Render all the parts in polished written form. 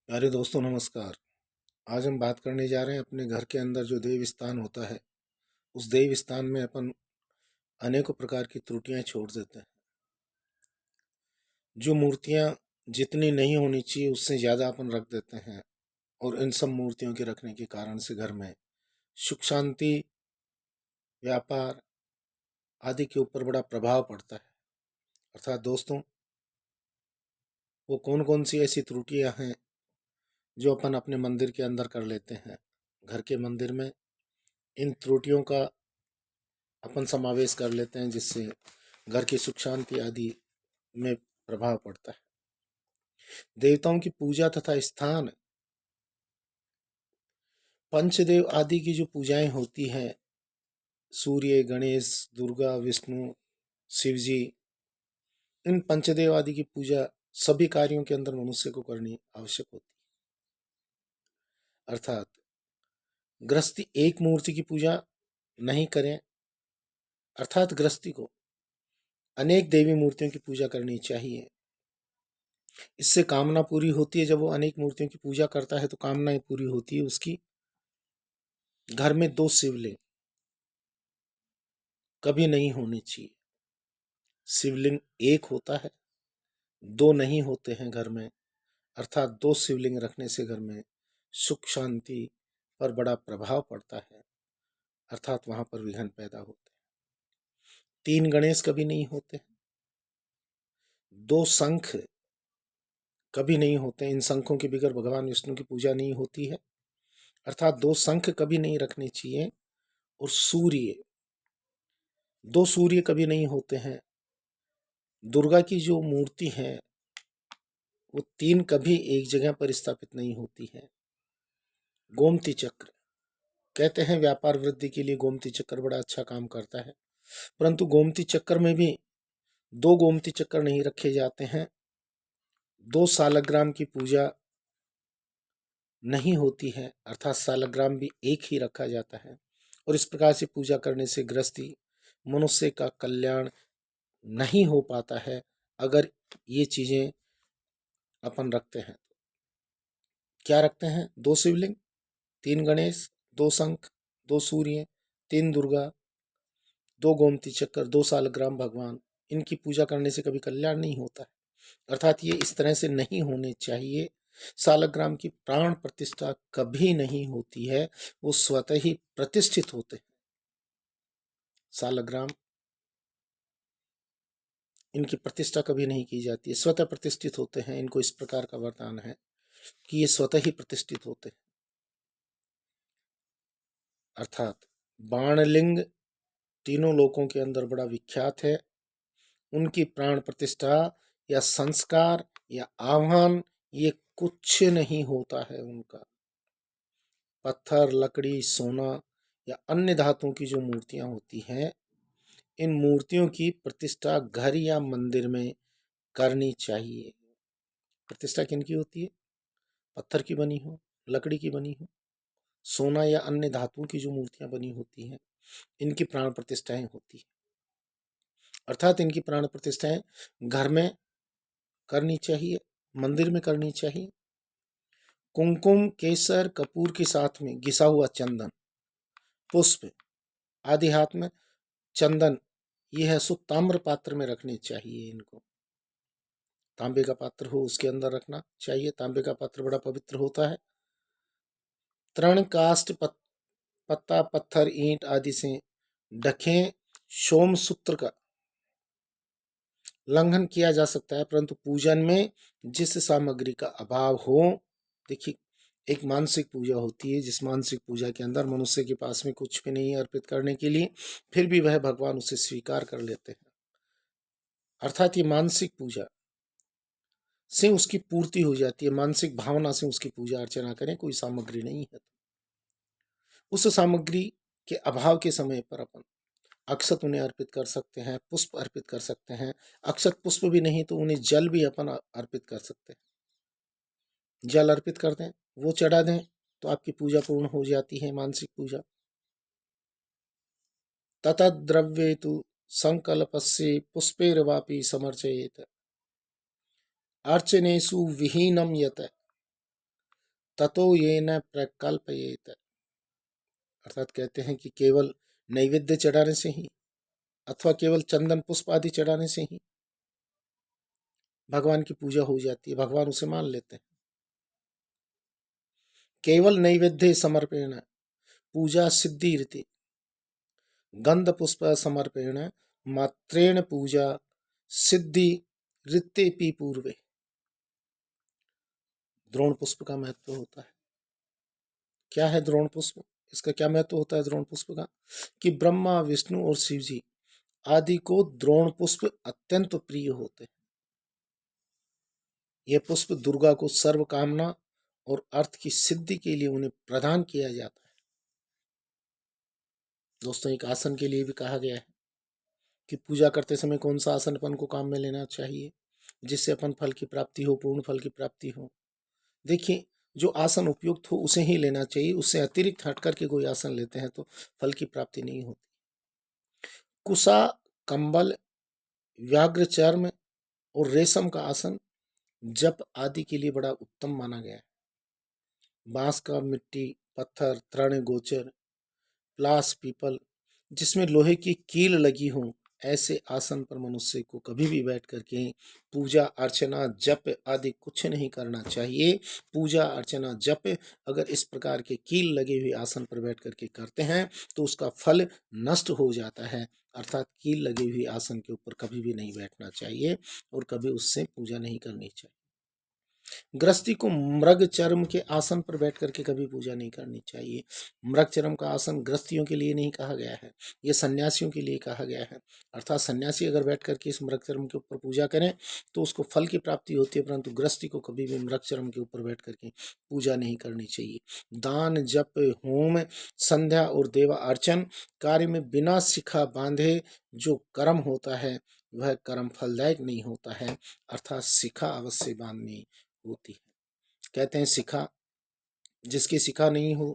प्यारे दोस्तों नमस्कार। आज हम बात करने जा रहे हैं अपने घर के अंदर जो देव स्थान होता है, उस देव स्थान में अपन अनेकों प्रकार की त्रुटियां छोड़ देते हैं। जो मूर्तियां जितनी नहीं होनी चाहिए उससे ज़्यादा अपन रख देते हैं, और इन सब मूर्तियों के रखने के कारण से घर में सुख शांति, व्यापार आदि के ऊपर बड़ा प्रभाव पड़ता है। अर्थात दोस्तों, वो कौन कौन सी ऐसी त्रुटियां हैं जो अपन अपने मंदिर के अंदर कर लेते हैं। घर के मंदिर में इन त्रुटियों का अपन समावेश कर लेते हैं, जिससे घर की सुख शांति आदि में प्रभाव पड़ता है। देवताओं की पूजा तथा स्थान, पंचदेव आदि की जो पूजाएं होती हैं, सूर्य, गणेश, दुर्गा, विष्णु, शिव जी, इन पंचदेव आदि की पूजा सभी कार्यों के अंदर मनुष्य को करनी आवश्यक होती है। अर्थात गृहस्थी एक मूर्ति की पूजा नहीं करें, अर्थात गृहस्थी को अनेक देवी मूर्तियों की पूजा करनी चाहिए। इससे कामना पूरी होती है। जब वो अनेक मूर्तियों की पूजा करता है तो कामनाएं पूरी होती है उसकी। घर में दो शिवलिंग कभी नहीं होने चाहिए। शिवलिंग एक होता है, दो नहीं होते हैं घर में। अर्थात दो शिवलिंग रखने से घर में सुख शांति पर बड़ा प्रभाव पड़ता है, अर्थात वहां पर विघ्न पैदा होते हैं। तीन गणेश कभी नहीं होते हैं। दो शंख कभी नहीं होते। इन शंखों के बगैर भगवान विष्णु की पूजा नहीं होती है, अर्थात दो शंख कभी नहीं रखने चाहिए। और सूर्य, दो सूर्य कभी नहीं होते हैं। दुर्गा की जो मूर्ति है वो तीन कभी एक जगह पर स्थापित नहीं होती है। गोमती चक्र, कहते हैं व्यापार वृद्धि के लिए गोमती चक्र बड़ा अच्छा काम करता है, परंतु गोमती चक्र में भी दो गोमती चक्र नहीं रखे जाते हैं। दो सालग्राम की पूजा नहीं होती है, अर्थात सालग्राम भी एक ही रखा जाता है। और इस प्रकार से पूजा करने से गृहस्थी मनुष्य का कल्याण नहीं हो पाता है। अगर ये चीजें अपन रखते हैं, क्या रखते हैं? दो शिवलिंग, तीन गणेश, दो शंख, दो सूर्य, तीन दुर्गा, दो गोमती चक्र, दो सालग्राम भगवान, इनकी पूजा करने से कभी कल्याण नहीं होता है। अर्थात ये इस तरह से नहीं होने चाहिए। सालग्राम की प्राण प्रतिष्ठा कभी नहीं होती है, वो स्वतः ही प्रतिष्ठित होते हैं। सालग्राम, इनकी प्रतिष्ठा कभी नहीं की जाती है, स्वतः प्रतिष्ठित होते हैं। इनको इस प्रकार का वरदान है कि ये स्वतः ही प्रतिष्ठित होते हैं। अर्थात बाणलिंग तीनों लोकों के अंदर बड़ा विख्यात है। उनकी प्राण प्रतिष्ठा या संस्कार या आह्वान ये कुछ नहीं होता है उनका। पत्थर, लकड़ी, सोना या अन्य धातुओं की जो मूर्तियां होती हैं, इन मूर्तियों की प्रतिष्ठा घर या मंदिर में करनी चाहिए। प्रतिष्ठा किनकी होती है? पत्थर की बनी हो, लकड़ी की बनी हो, सोना या अन्य धातुओं की जो मूर्तियां बनी होती हैं, इनकी प्राण प्रतिष्ठाएं होती है। अर्थात इनकी प्राण प्रतिष्ठाएं घर में करनी चाहिए, मंदिर में करनी चाहिए। कुमकुम, केसर, कपूर के साथ में घिसा हुआ चंदन, पुष्प आदि हाथ में चंदन, यह है सो ताम्र पात्र में रखने चाहिए। इनको तांबे का पात्र हो उसके अंदर रखना चाहिए। तांबे का पात्र बड़ा पवित्र होता है। तृण, काष्ठ, पत्ता, पत्थर, ईंट आदि से ढकें। सोम सूत्र का उल्लंघन किया जा सकता है, परंतु पूजन में जिस सामग्री का अभाव हो, देखिए एक मानसिक पूजा होती है, जिस मानसिक पूजा के अंदर मनुष्य के पास में कुछ भी नहीं है अर्पित करने के लिए, फिर भी वह भगवान उसे स्वीकार कर लेते हैं। अर्थात ये मानसिक पूजा से उसकी पूर्ति हो जाती है। मानसिक भावना से उसकी पूजा अर्चना करें, कोई सामग्री नहीं है। उस सामग्री के अभाव के समय पर अपन अक्षत उन्हें अर्पित कर सकते हैं, पुष्प अर्पित कर सकते हैं। अक्षत पुष्प भी नहीं तो उन्हें जल भी अपन अर्पित कर सकते हैं। जल अर्पित कर दें, वो चढ़ा दें, तो आपकी पूजा पूर्ण हो जाती है, मानसिक पूजा। ततद्रव्ये तु संकल्पस्य पुष्पैर्वापि समर्चयेत अर्चनेषु विहीनम यत। ततो येन प्रकल्पयेत, अर्थात कहते हैं कि केवल नैवेद्य चढ़ाने से ही अथवा केवल चंदन पुष्प आदि चढ़ाने से ही भगवान की पूजा हो जाती है, भगवान उसे मान लेते हैं। केवल नैवेद्य समर्पेण पूजा सिद्धि रीति, गंध पुष्प समर्पेण मात्रेण पूजा सिद्धि रीत्यपि पूर्वे। द्रोण पुष्प का महत्व होता है। क्या है द्रोण पुष्प? इसका क्या महत्व होता है द्रोण पुष्प का? कि ब्रह्मा विष्णु और शिव जी आदि को द्रोण पुष्प अत्यंत प्रिय होते हैं। यह पुष्प दुर्गा को सर्व कामना और अर्थ की सिद्धि के लिए उन्हें प्रदान किया जाता है। दोस्तों, एक आसन के लिए भी कहा गया है कि पूजा करते समय कौन सा आसन अपन को काम में लेना चाहिए जिससे अपन फल की प्राप्ति हो, पूर्ण फल की प्राप्ति हो। देखिए, जो आसन उपयुक्त हो उसे ही लेना चाहिए, उससे अतिरिक्त हट करके कोई आसन लेते हैं तो फल की प्राप्ति नहीं होती। कुसा, कंबल, व्याघ्र चर्म और रेशम का आसन जप आदि के लिए बड़ा उत्तम माना गया है। बांस का, मिट्टी, पत्थर, तृण गोचर, प्लास, पीपल जिसमें लोहे की कील लगी हो, ऐसे आसन पर मनुष्य को कभी भी बैठ करके पूजा अर्चना जप आदि कुछ नहीं करना चाहिए। पूजा अर्चना जप अगर इस प्रकार के कील लगे हुए आसन पर बैठ करके करते हैं तो उसका फल नष्ट हो जाता है। अर्थात कील लगे हुए आसन के ऊपर कभी भी नहीं बैठना चाहिए और कभी उससे पूजा नहीं करनी चाहिए। गृहस्थी को मृग चर्म के आसन पर बैठ करके कभी पूजा नहीं करनी चाहिए। मृग चर्म का आसन गृहस्थियों के लिए नहीं कहा गया है, ये सन्यासियों के लिए कहा गया है। अर्थात सन्यासी अगर बैठ करके इस मृग चर्म के ऊपर पूजा करें तो उसको फल की प्राप्ति होती है, परंतु गृहस्थी को कभी भी मृग चर्म के ऊपर बैठ करके पूजा नहीं करनी चाहिए। दान, जप, होम, संध्या और देवा अर्चन कार्य में बिना शिखा बांधे जो कर्म होता है वह कर्म फलदायक नहीं होता है। अर्थात शिखा अवश्य बांधनी होती है। कहते हैं शिखा, जिसकी शिखा नहीं हो,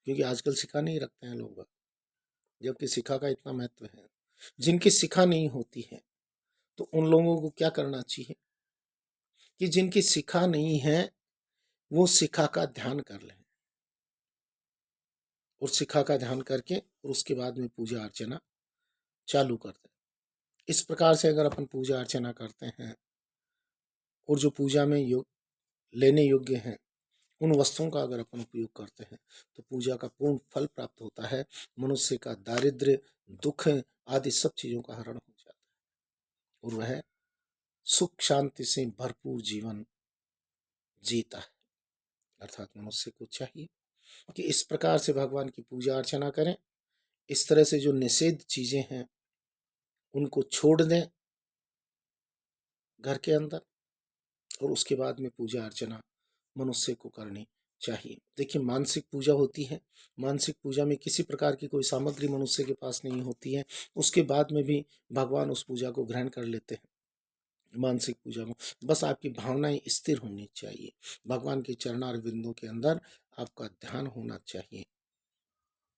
क्योंकि आजकल शिखा नहीं रखते हैं लोग, जबकि शिखा का इतना महत्व है। जिनकी शिखा नहीं होती है तो उन लोगों को क्या करना चाहिए कि जिनकी शिखा नहीं है वो शिखा का ध्यान कर लें और शिखा का ध्यान करके और उसके बाद में पूजा अर्चना चालू कर दें। इस प्रकार से अगर अपन पूजा अर्चना करते हैं और जो पूजा में लेने योग्य हैं उन वस्तुओं का अगर अपन उपयोग करते हैं तो पूजा का पूर्ण फल प्राप्त होता है। मनुष्य का दारिद्र्य, दुख आदि सब चीजों का हरण हो जाता है और वह सुख शांति से भरपूर जीवन जीता है। अर्थात मनुष्य को चाहिए कि इस प्रकार से भगवान की पूजा अर्चना करें। इस तरह से जो निषेध चीजें हैं उनको छोड़ दें घर के अंदर और उसके बाद में पूजा अर्चना मनुष्य को करनी चाहिए। देखिए, मानसिक पूजा होती है, मानसिक पूजा में किसी प्रकार की कोई सामग्री मनुष्य के पास नहीं होती है, उसके बाद में भी भगवान उस पूजा को ग्रहण कर लेते हैं। मानसिक पूजा में बस आपकी भावनाएं स्थिर होनी चाहिए, भगवान के चरणार बिंदु के अंदर आपका ध्यान होना चाहिए।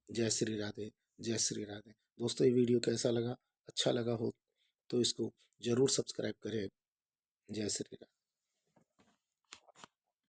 जय श्री राधे, जय श्री राधे। दोस्तों, ये वीडियो कैसा लगा? अच्छा लगा हो तो इसको जरूर सब्सक्राइब करें। जय श्री राधे।